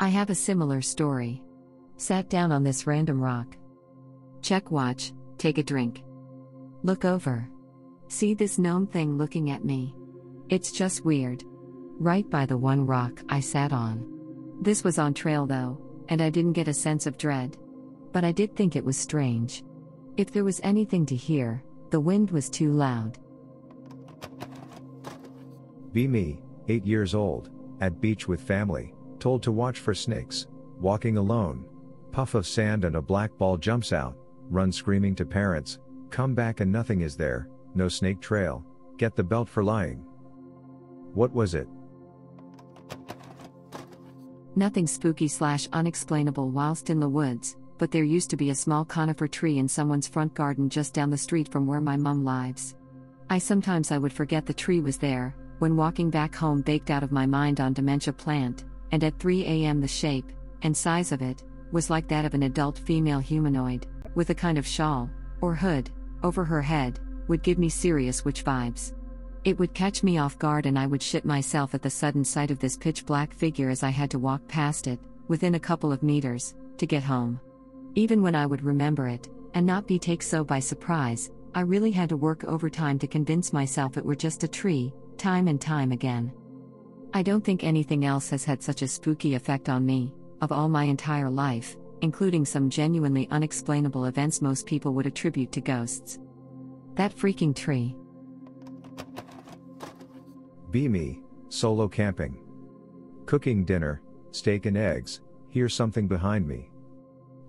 I have a similar story. Sat down on this random rock. Check watch, take a drink. Look over. See this gnome thing looking at me? It's just weird. Right by the one rock I sat on. This was on trail though, and I didn't get a sense of dread. But I did think it was strange. If there was anything to hear, the wind was too loud. Be me, 8 years old, at beach with family, told to watch for snakes, walking alone. Puff of sand and a black ball jumps out, run screaming to parents, come back and nothing is there, no snake trail, get the belt for lying. What was it? Nothing spooky/unexplainable whilst in the woods, but there used to be a small conifer tree in someone's front garden just down the street from where my mum lives. Sometimes I would forget the tree was there, when walking back home baked out of my mind on dementia plant, and at 3 a.m. the shape, and size of it, was like that of an adult female humanoid, with a kind of shawl, or hood, over her head, would give me serious witch vibes. It would catch me off guard and I would shit myself at the sudden sight of this pitch black figure as I had to walk past it, within a couple of meters, to get home. Even when I would remember it, and not be taken so by surprise, I really had to work overtime to convince myself it were just a tree, time and time again. I don't think anything else has had such a spooky effect on me, of all my entire life, including some genuinely unexplainable events most people would attribute to ghosts. That freaking tree. Be me, solo camping. Cooking dinner, steak and eggs, hear something behind me.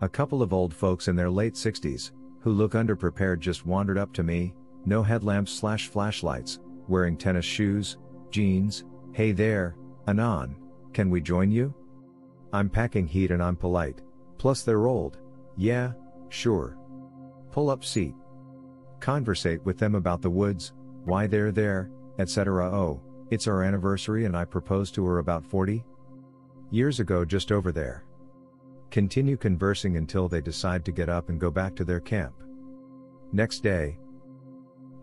A couple of old folks in their late 60s, who look underprepared, just wandered up to me, no headlamps/flashlights, wearing tennis shoes, jeans. Hey there, Anon, can we join you? I'm packing heat and I'm polite, plus they're old. Yeah, sure. Pull up seat. Conversate with them about the woods, why they're there, etc. Oh, it's our anniversary and I proposed to her about 40 years ago just over there. Continue conversing until they decide to get up and go back to their camp. Next day.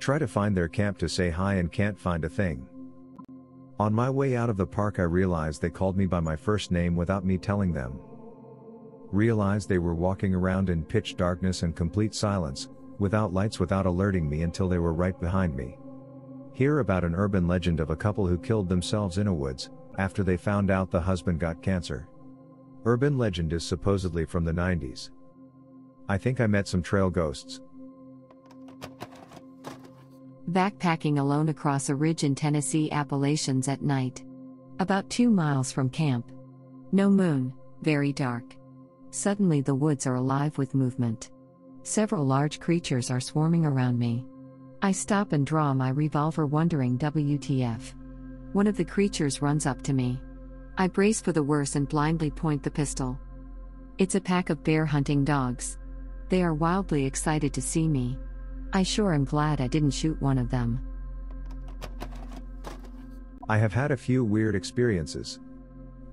Try to find their camp to say hi and can't find a thing. On my way out of the park I realized they called me by my first name without me telling them. Realized they were walking around in pitch darkness and complete silence, without lights, without alerting me until they were right behind me. Hear about an urban legend of a couple who killed themselves in a woods, after they found out the husband got cancer. Urban legend is supposedly from the 90s. I think I met some trail ghosts. Backpacking alone across a ridge in Tennessee Appalachians at night. About 2 miles from camp. No moon, very dark. Suddenly the woods are alive with movement. Several large creatures are swarming around me. I stop and draw my revolver, wondering WTF. One of the creatures runs up to me. I brace for the worst and blindly point the pistol. It's a pack of bear hunting dogs. They are wildly excited to see me. I sure am glad I didn't shoot one of them. I have had a few weird experiences.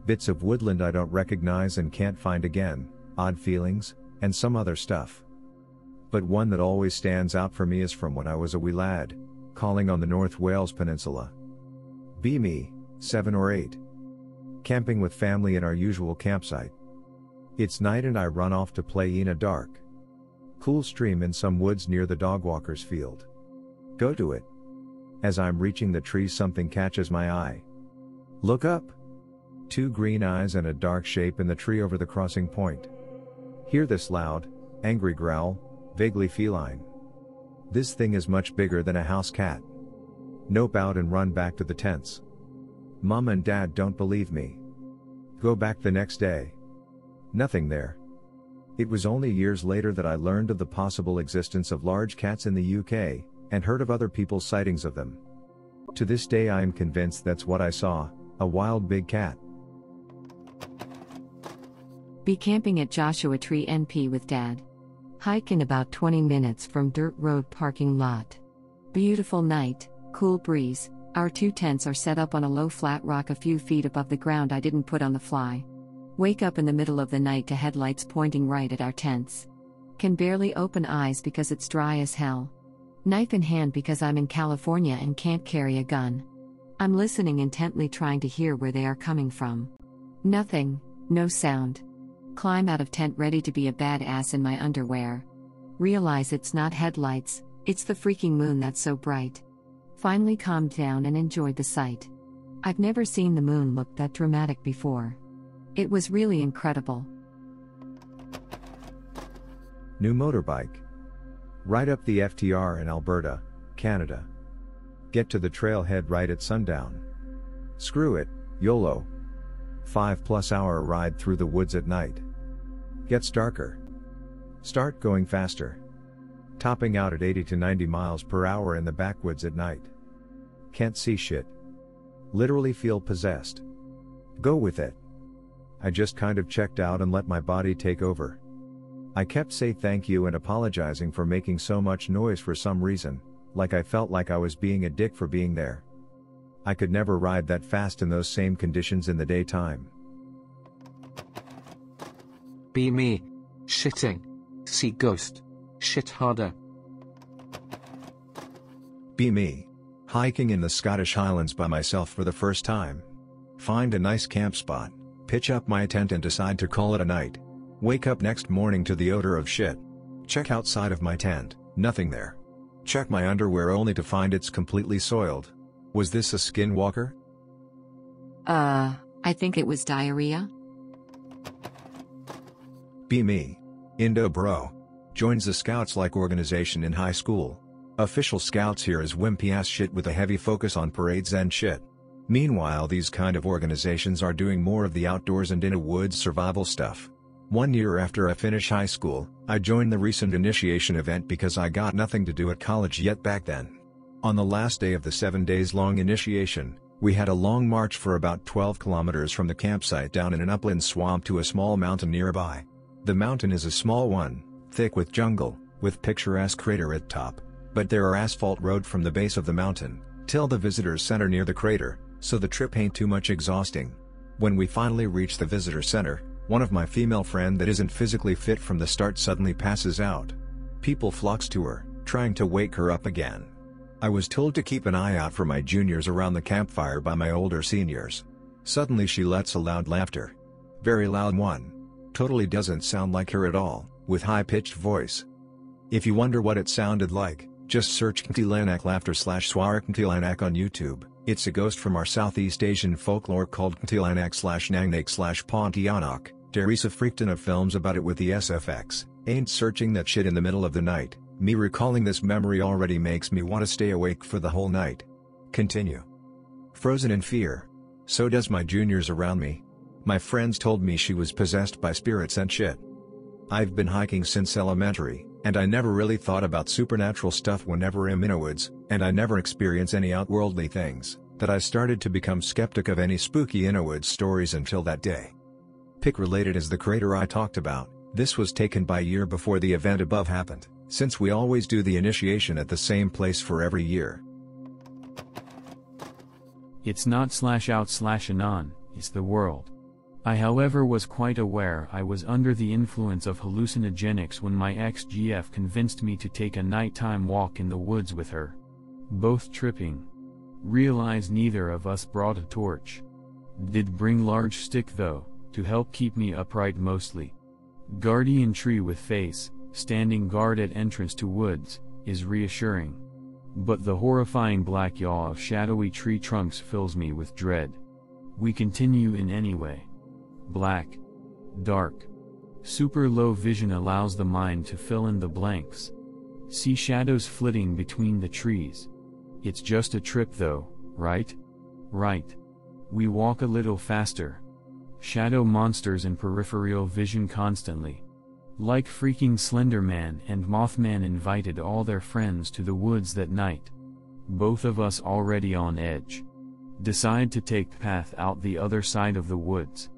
Bits of woodland I don't recognize and can't find again, odd feelings, and some other stuff. But one that always stands out for me is from when I was a wee lad, calling on the North Wales Peninsula. Be me, 7 or 8. Camping with family in our usual campsite. It's night and I run off to play in a dark, cool stream in some woods near the dogwalker's field. Go to it. As I'm reaching the tree, something catches my eye. Look up. 2 green eyes and a dark shape in the tree over the crossing point. Hear this loud, angry growl, vaguely feline. This thing is much bigger than a house cat. Nope out and run back to the tents. Mom and Dad don't believe me. Go back the next day. Nothing there. It was only years later that I learned of the possible existence of large cats in the UK, and heard of other people's sightings of them. To this day I am convinced that's what I saw, a wild big cat. Be camping at Joshua Tree NP with Dad. Hike in about 20 minutes from dirt road parking lot. Beautiful night, cool breeze. Our 2 tents are set up on a low flat rock a few feet above the ground. I didn't put on the fly. Wake up in the middle of the night to headlights pointing right at our tents. Can barely open eyes because it's dry as hell. Knife in hand because I'm in California and can't carry a gun. I'm listening intently, trying to hear where they are coming from. Nothing, No sound. Climb out of tent ready to be a badass in my underwear. Realize it's not headlights, it's the freaking moon that's so bright. Finally calmed down and enjoyed the sight. I've never seen the moon look that dramatic before. It was really incredible. New motorbike. Ride up the FTR in Alberta, Canada. Get to the trailhead right at sundown. Screw it, YOLO. 5+ hour ride through the woods at night. Gets darker. Start going faster. Topping out at 80 to 90 miles per hour in the backwoods at night. Can't see shit. Literally feel possessed. Go with it. I just kind of checked out and let my body take over. I kept saying thank you and apologizing for making so much noise for some reason, like I felt like I was being a dick for being there. I could never ride that fast in those same conditions in the daytime. Be me. Shitting. See ghost. Shit harder. Be me. Hiking in the Scottish Highlands by myself for the first time. Find a nice camp spot, pitch up my tent and decide to call it a night. Wake up next morning to the odor of shit. Check outside of my tent, nothing there. Check my underwear only to find it's completely soiled. Was this a skinwalker? I think it was diarrhea. Be me. Indobro. Joins the Scouts-like organization in high school. Official Scouts here is wimpy-ass shit with a heavy focus on parades and shit. Meanwhile these kind of organizations are doing more of the outdoors and innawoods survival stuff. 1 year after I finish high school, I joined the recent initiation event because I got nothing to do at college yet back then. On the last day of the 7 days long initiation, we had a long march for about 12 kilometers from the campsite down in an upland swamp to a small mountain nearby. The mountain is a small one, thick with jungle, with picturesque crater at top, but there are asphalt road from the base of the mountain, till the visitors center near the crater, so the trip ain't too much exhausting. When we finally reach the visitor center, one of my female friend that isn't physically fit from the start suddenly passes out. People flocks to her, trying to wake her up again. I was told to keep an eye out for my juniors around the campfire by my older seniors. Suddenly she lets a loud laughter. Very loud one. Totally doesn't sound like her at all, with high-pitched voice. If you wonder what it sounded like, just search Kuntilanak laughter /Swara Kuntilanak on YouTube. It's a ghost from our Southeast Asian folklore called Kuntilanak /Nangnak /Pontianak. Teresa freaked in of films about it with the SFX. Ain't searching that shit in the middle of the night. Me recalling this memory already makes me want to stay awake for the whole night. Continue. Frozen in fear. So does my juniors around me. My friends told me she was possessed by spirits and shit. I've been hiking since elementary, and I never really thought about supernatural stuff whenever I'm in the woods, and I never experience any outworldly things, that I started to become skeptic of any spooky innawoods stories until that day. Pick related is the crater I talked about. This was taken by year before the event above happened, since we always do the initiation at the same place for every year. It's not /out/Anon, it's the world. I however was quite aware I was under the influence of hallucinogenics when my ex-GF convinced me to take a nighttime walk in the woods with her. Both tripping. Realize neither of us brought a torch. Did bring large stick though, to help keep me upright mostly. Guardian tree with face, standing guard at entrance to woods, is reassuring. But the horrifying black yaw of shadowy tree trunks fills me with dread. We continue in any way. Black. Dark. Super low vision allows the mind to fill in the blanks. See shadows flitting between the trees. It's just a trip though, right? Right. We walk a little faster. Shadow monsters in peripheral vision constantly. Like freaking Slender Man and Mothman invited all their friends to the woods that night. Both of us already on edge. Decide to take path out the other side of the woods.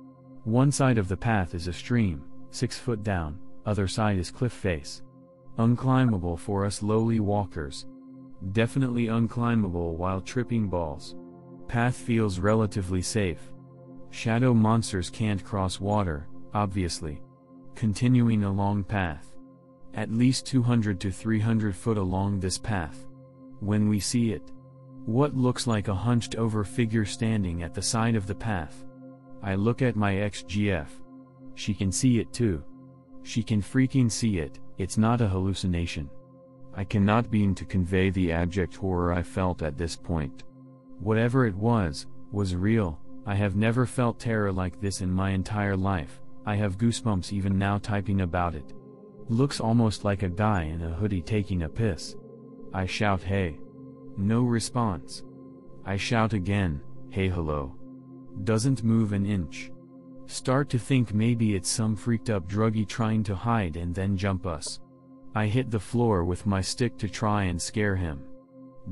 One side of the path is a stream, 6 foot down, other side is cliff face. Unclimbable for us lowly walkers. Definitely unclimbable while tripping balls. Path feels relatively safe. Shadow monsters can't cross water, obviously. Continuing along path. At least 200 to 300 foot along this path. When we see it. What looks like a hunched over figure standing at the side of the path. I look at my XGF. She can see it too. She can freaking see it, it's not a hallucination. I cannot begin to convey the abject horror I felt at this point. Whatever it was real. I have never felt terror like this in my entire life. I have goosebumps even now typing about it. Looks almost like a guy in a hoodie taking a piss. I shout hey. No response. I shout again, hey hello. Doesn't move an inch. Start to think maybe it's some freaked up druggie trying to hide and then jump us. I hit the floor with my stick to try and scare him.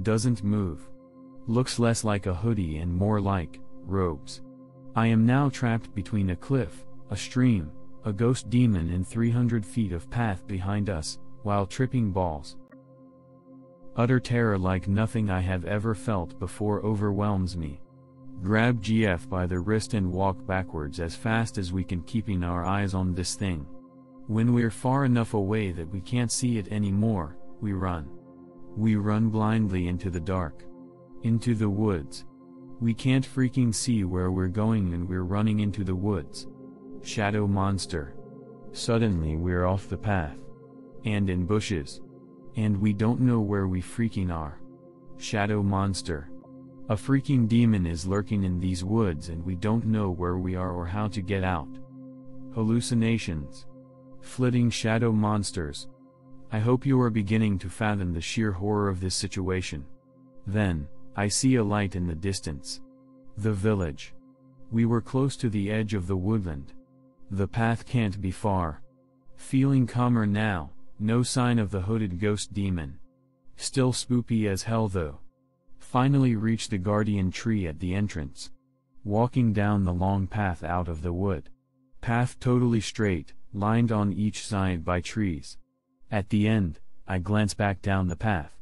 Doesn't move. Looks less like a hoodie and more like robes. I am now trapped between a cliff, a stream, a ghost demon and 300 feet of path behind us, while tripping balls. Utter terror like nothing I have ever felt before overwhelms me. Grab GF by the wrist and walk backwards as fast as we can, keeping our eyes on this thing. When we're far enough away that we can't see it anymore, we run. We run blindly into the dark. Into the woods. We can't freaking see where we're going and we're running into the woods. Shadow monster. Suddenly we're off the path. And in bushes. And we don't know where we freaking are. Shadow monster. A freaking demon is lurking in these woods and we don't know where we are or how to get out. Hallucinations. Flitting shadow monsters. I hope you are beginning to fathom the sheer horror of this situation. Then, I see a light in the distance. The village. We were close to the edge of the woodland. The path can't be far. Feeling calmer now, no sign of the hooded ghost demon. Still spoopy as hell though. Finally reach the guardian tree at the entrance. Walking down the long path out of the wood. Path totally straight, lined on each side by trees. At the end, I glance back down the path.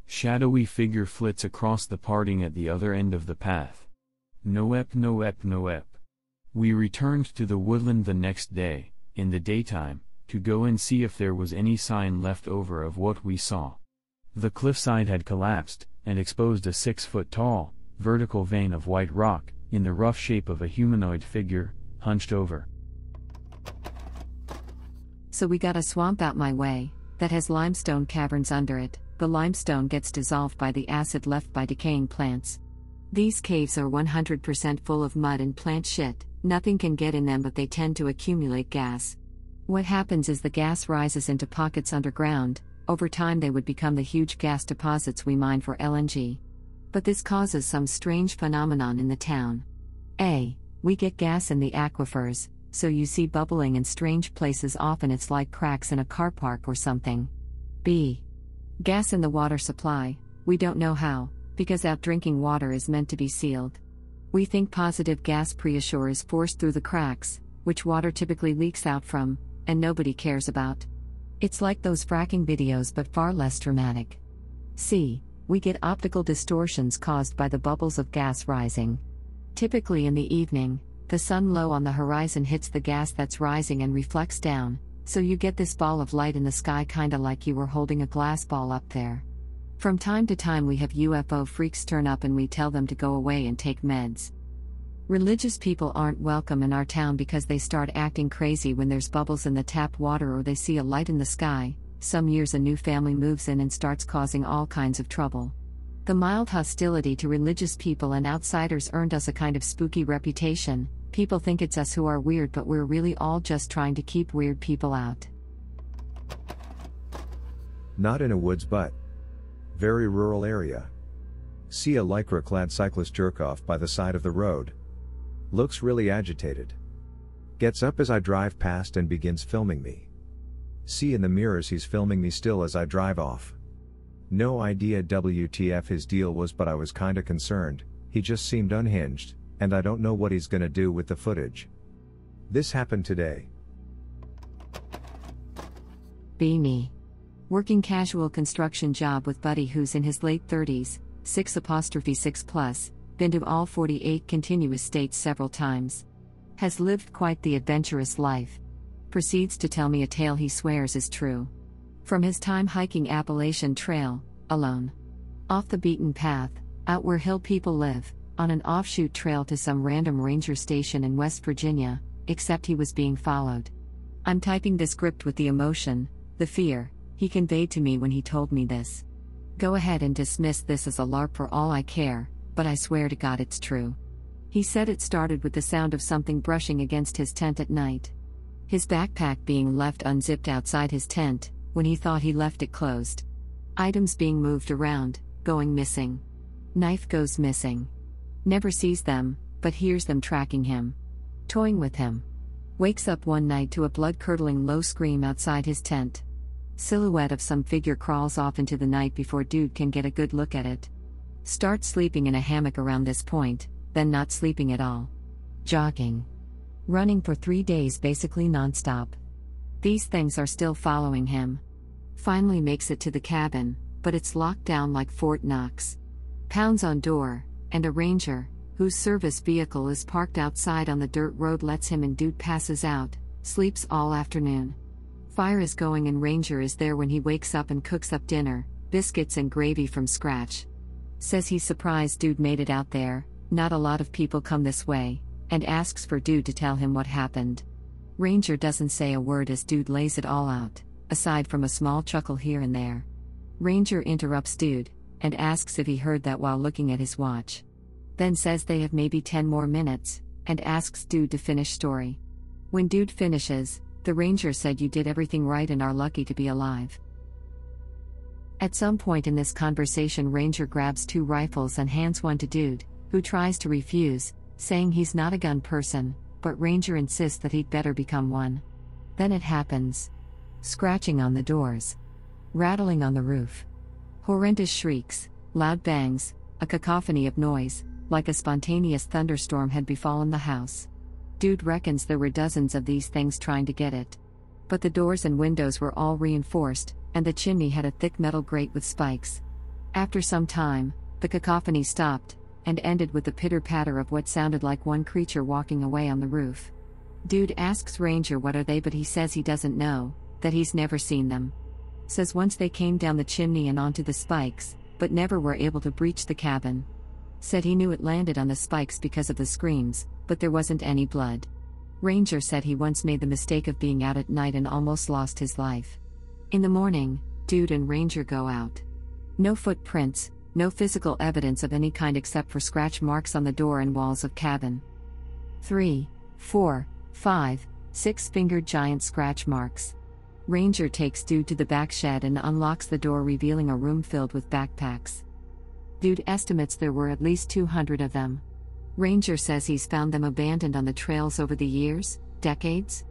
Shadowy figure flits across the parting at the other end of the path. Noep. We returned to the woodland the next day, in the daytime, to go and see if there was any sign left over of what we saw. The cliffside had collapsed, and exposed a 6-foot-tall, vertical vein of white rock, in the rough shape of a humanoid figure, hunched over. So we got a swamp out my way, that has limestone caverns under it. The limestone gets dissolved by the acid left by decaying plants. These caves are 100% full of mud and plant shit, nothing can get in them but they tend to accumulate gas. What happens is the gas rises into pockets underground. Over time they would become the huge gas deposits we mine for LNG. But this causes some strange phenomenon in the town. A. We get gas in the aquifers, so you see bubbling in strange places, often it's like cracks in a car park or something. B. Gas in the water supply, we don't know how, because out drinking water is meant to be sealed. We think positive gas pressure is forced through the cracks, which water typically leaks out from, and nobody cares about. It's like those fracking videos but far less dramatic. C. We get optical distortions caused by the bubbles of gas rising. Typically in the evening, the sun low on the horizon hits the gas that's rising and reflects down, so you get this ball of light in the sky, kinda like you were holding a glass ball up there. From time to time we have UFO freaks turn up and we tell them to go away and take meds. Religious people aren't welcome in our town because they start acting crazy when there's bubbles in the tap water or they see a light in the sky. Some years a new family moves in and starts causing all kinds of trouble. The mild hostility to religious people and outsiders earned us a kind of spooky reputation. People think it's us who are weird, but we're really all just trying to keep weird people out. Not in a woods but very rural area. See a lycra-clad cyclist jerk off by the side of the road. Looks really agitated. Gets up as I drive past and begins filming me. See in the mirrors he's filming me still as I drive off. No idea WTF his deal was, but I was kinda concerned. He just seemed unhinged, and I don't know what he's gonna do with the footage. This happened today. Be me. Working casual construction job with buddy who's in his late 30s, 6'6+, been to all 48 continuous states several times. Has lived quite the adventurous life. Proceeds to tell me a tale he swears is true. From his time hiking Appalachian Trail, alone. Off the beaten path, out where hill people live, on an offshoot trail to some random ranger station in West Virginia, except he was being followed. I'm typing this script with the emotion, the fear, he conveyed to me when he told me this. Go ahead and dismiss this as a LARP for all I care, but I swear to God it's true. He said it started with the sound of something brushing against his tent at night. His backpack being left unzipped outside his tent, when he thought he left it closed. Items being moved around, going missing. Knife goes missing. Never sees them, but hears them tracking him. Toying with him. Wakes up one night to a blood-curdling low scream outside his tent. Silhouette of some figure crawls off into the night before dude can get a good look at it. Starts sleeping in a hammock around this point, then not sleeping at all. Jogging. Running for 3 days basically non-stop. These things are still following him. Finally makes it to the cabin, but it's locked down like Fort Knox. Pounds on door, and a ranger, whose service vehicle is parked outside on the dirt road, lets him in. Dude passes out, sleeps all afternoon. Fire is going and ranger is there when he wakes up and cooks up dinner, biscuits and gravy from scratch. Says he's surprised dude made it out there, not a lot of people come this way, and asks for dude to tell him what happened. Ranger doesn't say a word as dude lays it all out, aside from a small chuckle here and there. Ranger interrupts dude, and asks if he heard that while looking at his watch. Then says they have maybe 10 more minutes, and asks dude to finish story. When dude finishes, the ranger said you did everything right and are lucky to be alive. At some point in this conversation, ranger grabs 2 rifles and hands one to dude, who tries to refuse, saying he's not a gun person, but ranger insists that he'd better become one. Then it happens. Scratching on the doors. Rattling on the roof. Horrendous shrieks, loud bangs, a cacophony of noise, like a spontaneous thunderstorm had befallen the house. Dude reckons there were dozens of these things trying to get it. But the doors and windows were all reinforced, and the chimney had a thick metal grate with spikes. After some time, the cacophony stopped, and ended with the pitter-patter of what sounded like one creature walking away on the roof. Dude asks ranger what are they, but he says he doesn't know, that he's never seen them. Says once they came down the chimney and onto the spikes, but never were able to breach the cabin. Said he knew it landed on the spikes because of the screams, but there wasn't any blood. Ranger said he once made the mistake of being out at night and almost lost his life. In the morning, dude and ranger go out. No footprints, no physical evidence of any kind except for scratch marks on the door and walls of cabin. 3, 4, 5, 6-fingered giant scratch marks. Ranger takes dude to the back shed and unlocks the door, revealing a room filled with backpacks. Dude estimates there were at least 200 of them. Ranger says he's found them abandoned on the trails over the years, decades.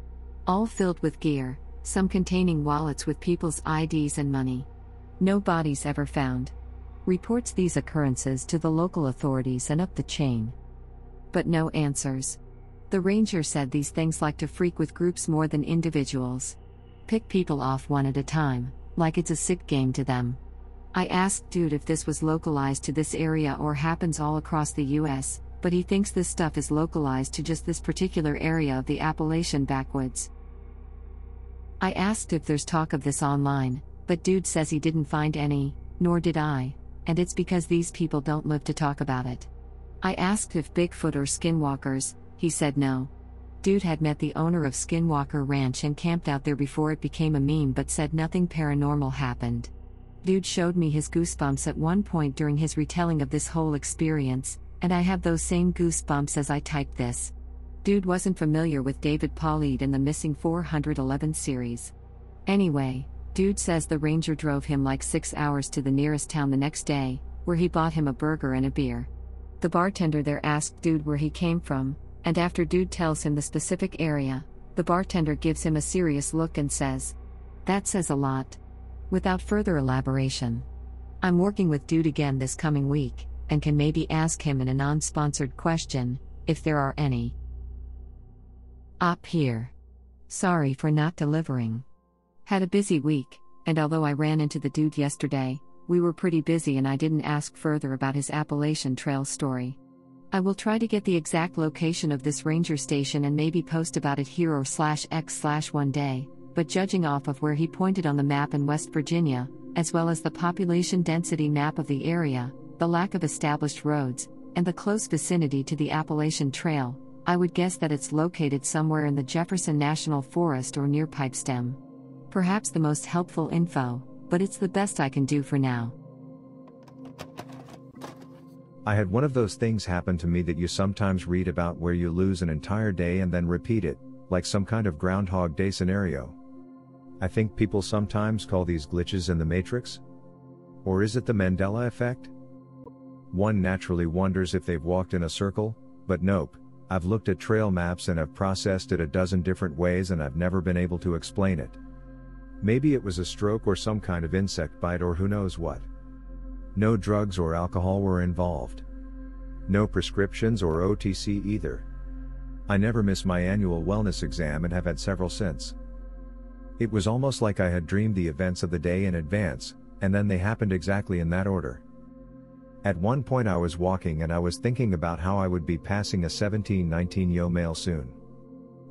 All filled with gear, some containing wallets with people's IDs and money. No bodies ever found. Reports these occurrences to the local authorities and up the chain. But no answers. The ranger said these things like to freak with groups more than individuals. Pick people off one at a time, like it's a sick game to them. I asked dude if this was localized to this area or happens all across the US, but he thinks this stuff is localized to just this particular area of the Appalachian backwoods. I asked if there's talk of this online, but dude says he didn't find any, nor did I, and it's because these people don't live to talk about it. I asked if Bigfoot or skinwalkers, he said no. Dude had met the owner of Skinwalker Ranch and camped out there before it became a meme, but said nothing paranormal happened. Dude showed me his goosebumps at one point during his retelling of this whole experience, and I have those same goosebumps as I typed this. Dude wasn't familiar with David Paulides in the Missing 411 series. Anyway, dude says the ranger drove him like 6 hours to the nearest town the next day, where he bought him a burger and a beer. The bartender there asked dude where he came from, and after dude tells him the specific area, the bartender gives him a serious look and says, "That says a lot." Without further elaboration. I'm working with dude again this coming week, and can maybe ask him in a non-sponsored question, if there are any. Up here. Sorry for not delivering. Had a busy week, and although I ran into the dude yesterday, we were pretty busy and I didn't ask further about his Appalachian Trail story. I will try to get the exact location of this ranger station and maybe post about it here or /x/ one day, but judging off of where he pointed on the map in West Virginia, as well as the population density map of the area, the lack of established roads, and the close vicinity to the Appalachian Trail, I would guess that it's located somewhere in the Jefferson National Forest or near Pipestem. Perhaps the most helpful info, but it's the best I can do for now. I had one of those things happen to me that you sometimes read about where you lose an entire day and then repeat it, like some kind of Groundhog Day scenario. I think people sometimes call these glitches in the Matrix? Or is it the Mandela effect? One naturally wonders if they've walked in a circle, but nope. I've looked at trail maps and have processed it a dozen different ways and I've never been able to explain it. Maybe it was a stroke or some kind of insect bite or who knows what. No drugs or alcohol were involved. No prescriptions or OTC either. I never miss my annual wellness exam and have had several since. It was almost like I had dreamed the events of the day in advance, and then they happened exactly in that order. At one point I was walking and I was thinking about how I would be passing a 1719 yo male soon.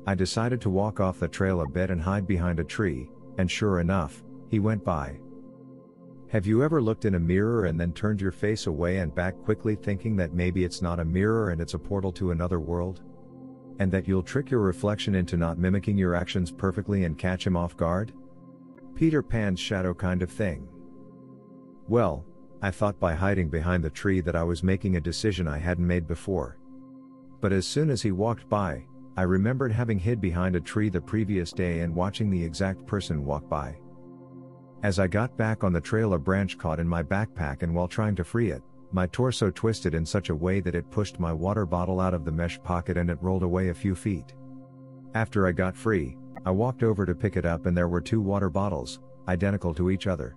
I decided to walk off the trail a bit and hide behind a tree, and sure enough, he went by. Have you ever looked in a mirror and then turned your face away and back quickly thinking that maybe it's not a mirror and it's a portal to another world? And that you'll trick your reflection into not mimicking your actions perfectly and catch him off guard? Peter Pan's shadow kind of thing. Well, I thought by hiding behind the tree that I was making a decision I hadn't made before. But as soon as he walked by, I remembered having hid behind a tree the previous day and watching the exact person walk by. As I got back on the trail, a branch caught in my backpack, and while trying to free it, my torso twisted in such a way that it pushed my water bottle out of the mesh pocket and it rolled away a few feet. After I got free, I walked over to pick it up and there were 2 water bottles, identical to each other.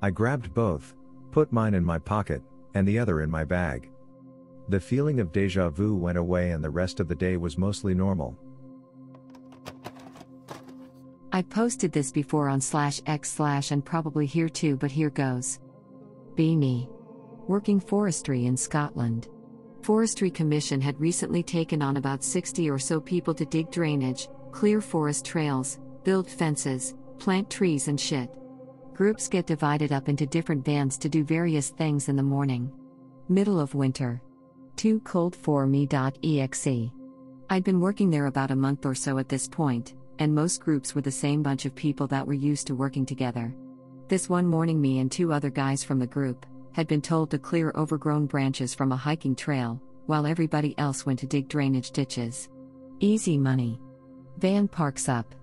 I grabbed both, put mine in my pocket, and the other in my bag. The feeling of deja vu went away and the rest of the day was mostly normal. I posted this before on /x/ and probably here too, but here goes. Be me. Working forestry in Scotland. Forestry Commission had recently taken on about 60 or so people to dig drainage, clear forest trails, build fences, plant trees and shit. Groups get divided up into different bands to do various things in the morning. Middle of winter. Too cold for me.exe. I'd been working there about a month or so at this point, and most groups were the same bunch of people that were used to working together. This one morning, me and 2 other guys from the group had been told to clear overgrown branches from a hiking trail, while everybody else went to dig drainage ditches. Easy money. Van parks up.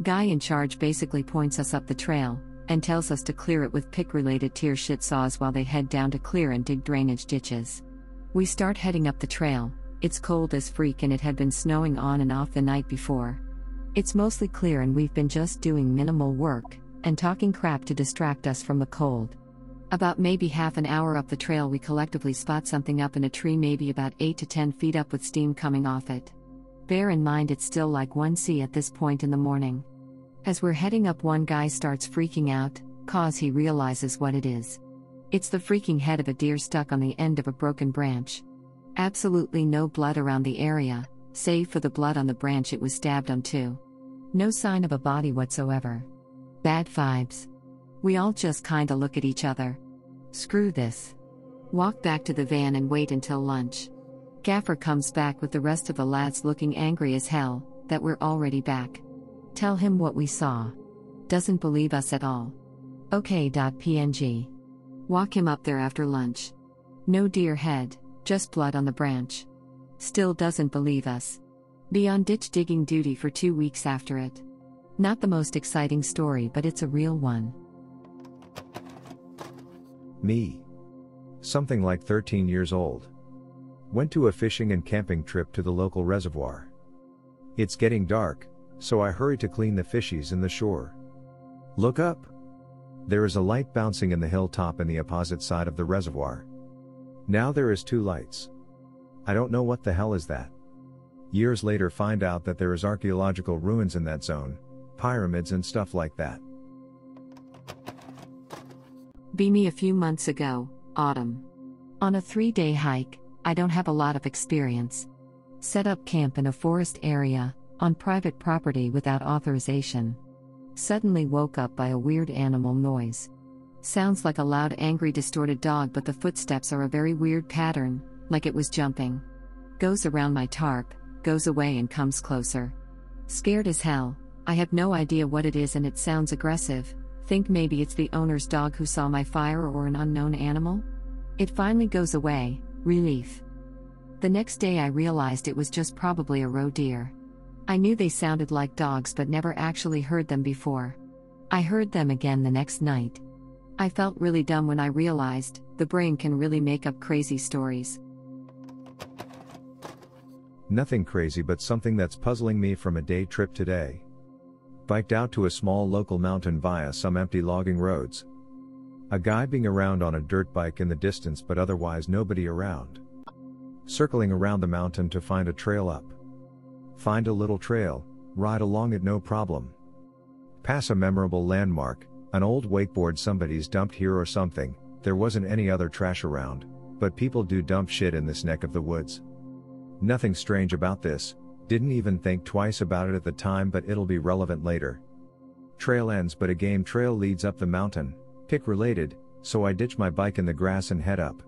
Guy in charge basically points us up the trail, and tells us to clear it with pick-related tear shit saws while they head down to clear and dig drainage ditches. We start heading up the trail. It's cold as freak and it had been snowing on and off the night before. It's mostly clear and we've been just doing minimal work, and talking crap to distract us from the cold. About maybe half an hour up the trail we collectively spot something up in a tree maybe about 8 to 10 feet up with steam coming off it. Bear in mind it's still like 1C at this point in the morning. As we're heading up, one guy starts freaking out, cause he realizes what it is. It's the freaking head of a deer stuck on the end of a broken branch. Absolutely no blood around the area, save for the blood on the branch it was stabbed on too. No sign of a body whatsoever. Bad vibes. We all just kinda look at each other. Screw this. Walk back to the van and wait until lunch. Gaffer comes back with the rest of the lads looking angry as hell, that we're already back. Tell him what we saw. Doesn't believe us at all. Okay.png. Walk him up there after lunch. No deer head, just blood on the branch. Still doesn't believe us. Be on ditch digging duty for 2 weeks after it. Not the most exciting story, but it's a real one. Me. Something like 13 years old. Went to a fishing and camping trip to the local reservoir. It's getting dark, so I hurry to clean the fishies in the shore. Look up. There is a light bouncing in the hilltop in the opposite side of the reservoir. Now there is 2 lights. I don't know what the hell is that. Years later find out that there is archaeological ruins in that zone, pyramids and stuff like that. Be me a few months ago, autumn. On a 3-day hike, I don't have a lot of experience. Set up camp in a forest area, on private property without authorization. Suddenly woke up by a weird animal noise. Sounds like a loud, angry, distorted dog, but the footsteps are a very weird pattern, like it was jumping. Goes around my tarp, goes away and comes closer. Scared as hell, I have no idea what it is and it sounds aggressive. Think maybe it's the owner's dog who saw my fire or an unknown animal? It finally goes away, relief. The next day I realized it was just probably a roe deer. I knew they sounded like dogs but never actually heard them before. I heard them again the next night. I felt really dumb when I realized the brain can really make up crazy stories. Nothing crazy but something that's puzzling me from a day trip today. Biked out to a small local mountain via some empty logging roads. A guy being around on a dirt bike in the distance but otherwise nobody around. Circling around the mountain to find a trail up. Find a little trail, ride along it no problem. Pass a memorable landmark, an old wakeboard somebody's dumped here or something. There wasn't any other trash around, but people do dump shit in this neck of the woods. Nothing strange about this, didn't even think twice about it at the time, but it'll be relevant later. Trail ends but a game trail leads up the mountain, pick related, so I ditch my bike in the grass and head up.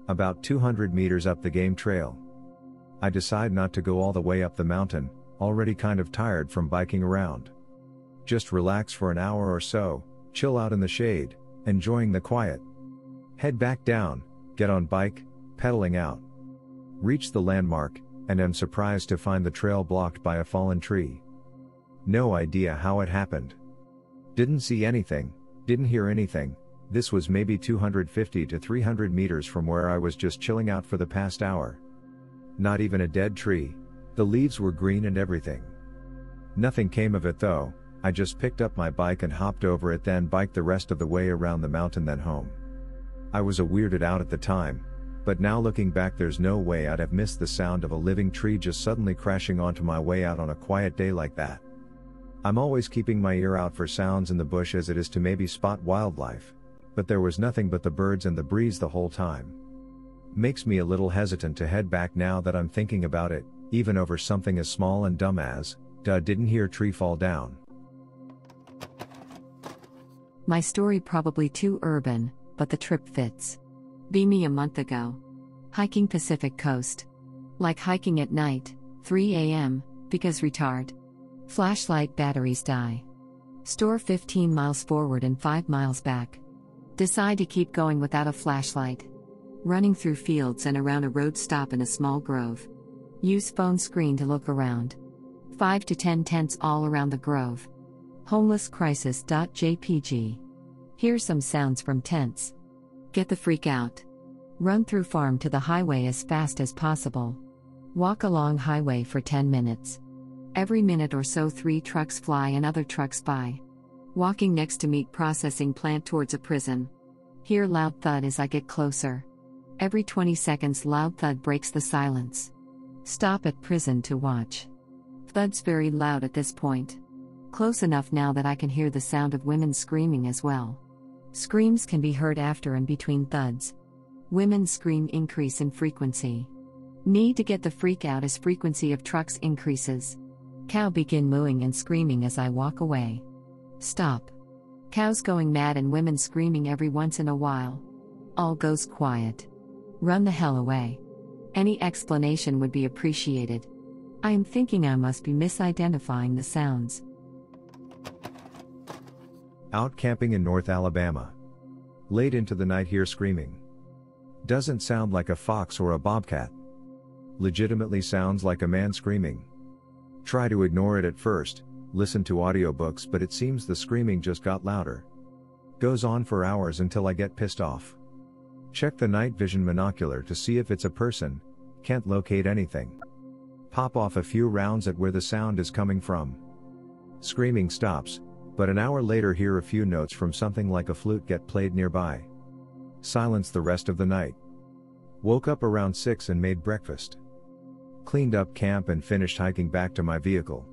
About 200 meters up the game trail. I decide not to go all the way up the mountain, already kind of tired from biking around. Just relax for an hour or so, chill out in the shade, enjoying the quiet. Head back down, get on bike, pedaling out. Reach the landmark, and am surprised to find the trail blocked by a fallen tree. No idea how it happened. Didn't see anything, didn't hear anything. This was maybe 250 to 300 meters from where I was just chilling out for the past hour. Not even a dead tree, the leaves were green and everything. Nothing came of it though. I just picked up my bike and hopped over it, then biked the rest of the way around the mountain, then home. I was weirded out at the time, but now looking back there's no way I'd have missed the sound of a living tree just suddenly crashing onto my way out on a quiet day like that. I'm always keeping my ear out for sounds in the bush as it is to maybe spot wildlife, but there was nothing but the birds and the breeze the whole time. Makes me a little hesitant to head back now that I'm thinking about it, even over something as small and dumb as, didn't hear tree fall down. My story probably too urban, but the trip fits. Be me a month ago. Hiking Pacific Coast. Like hiking at night, 3 a.m., because retard. Flashlight batteries die. Store 15 miles forward and 5 miles back. Decide to keep going without a flashlight. Running through fields and around a road, stop in a small grove. Use phone screen to look around. 5 to 10 tents all around the grove. Homeless crisis.jpg. Here's some sounds from tents. Get the freak out. Run through farm to the highway as fast as possible. Walk along highway for 10 minutes. Every minute or so 3 trucks fly and other trucks by. Walking next to meat processing plant towards a prison. Hear loud thud as I get closer. Every 20 seconds loud thud breaks the silence. Stop at prison to watch. Thud's very loud at this point. Close enough now that I can hear the sound of women screaming as well. Screams can be heard after and between thuds. Women scream increase in frequency. Need to get the freak out as frequency of trucks increases. Cow begin mooing and screaming as I walk away. Stop. Cows going mad and women screaming every once in a while. All goes quiet. Run the hell away. Any explanation would be appreciated. I am thinking I must be misidentifying the sounds. Out camping in North Alabama. Late into the night hear screaming. Doesn't sound like a fox or a bobcat. Legitimately sounds like a man screaming. Try to ignore it at first, listen to audiobooks, but it seems the screaming just got louder. Goes on for hours until I get pissed off. Check the night vision monocular to see if it's a person, can't locate anything. Pop off a few rounds at where the sound is coming from. Screaming stops, but an hour later hear a few notes from something like a flute get played nearby. Silence the rest of the night. Woke up around 6 and made breakfast. Cleaned up camp and finished hiking back to my vehicle.